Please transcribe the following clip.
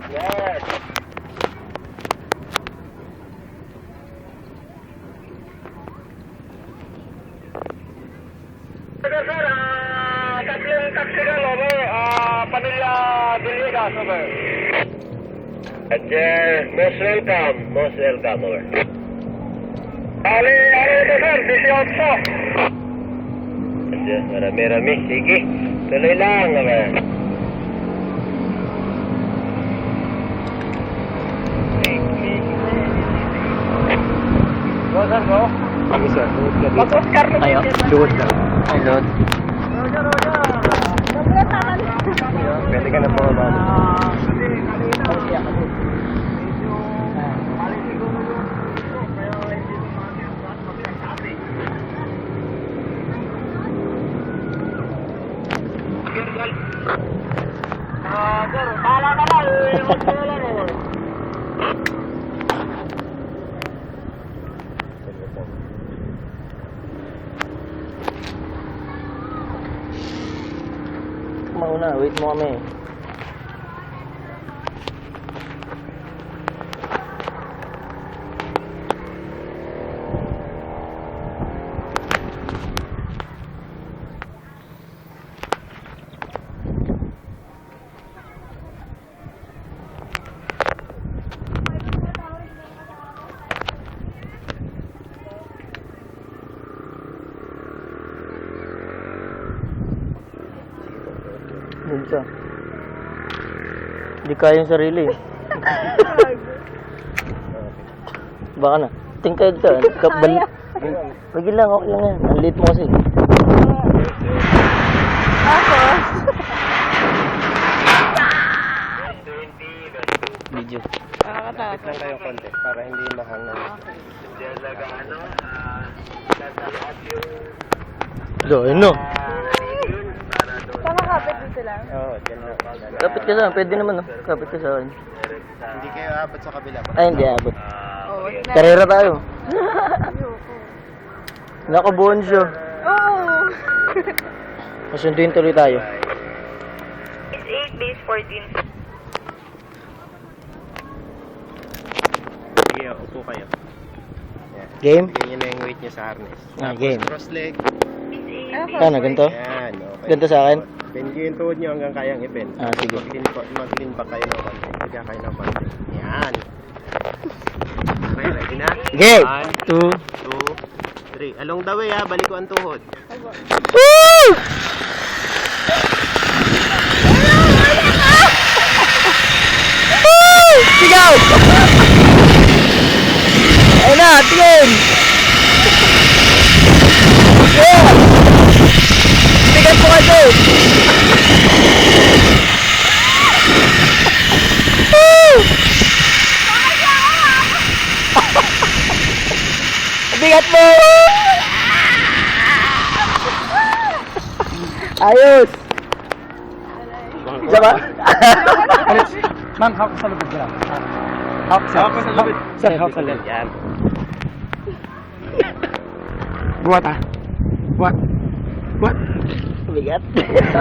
Yes. Sir, tatlong taxi ka, over. Padilla Villegas, over. Roger, most welcome, over. Ali ito, sir, 18. Roger, marami-rami. Sige, tuloy lang, over. Go, sir, go. Kami sir, load ka dito. Mag-Oscar na Ayo, load na. Ay, load. Roger, Roger. Pwede ka na po ba? Bahala ka na eh. Mauna, wait mo kami. Minsan. Hindi kaya yung sarili. Baka na. Tingkad ka. Pagin lang, okay lang yan. Ang late mo kasi. Video. Nakakatakot. Lang kayo konti para hindi mahang na. Yun no. Tama kapit dito lang. Oo, dyan na. Kapit ka sa akin, pwede naman, no? Kapit ka sa akin. Hindi kayo abot sa kabila. Ay, hindi abot. Oo. Karera tayo. Nakabuon siya. Oo. Masunduin tuloy tayo. It's 8 days 14. Sige, upo kayo. Game? Bigyan nyo na yung weight nyo sa harness. Ah, game. Cross leg. Ano, ganito? Yan, okay. Ganito sa akin? Bend nyo yung tuhod nyo hanggang kayang i-bend. Ah, sige. Mag-lean back kayo ng konti. Bigyan kayo ng konti. Yan. Okay, ready na? Game! 1, 2, 3. Along the way ha, balik ko ang tuhod. Woo! Woo! Sigaw! Ayun na, tingin! Yeah! Tigan po kasi! Woo! Bigat mo! Ayos! Isa ba? Ma'am, hawak sa lubid lang. Hawak sa lubid. Sir, hawak sa lubid. Yan. Buhat ah. Buhat. Bigat.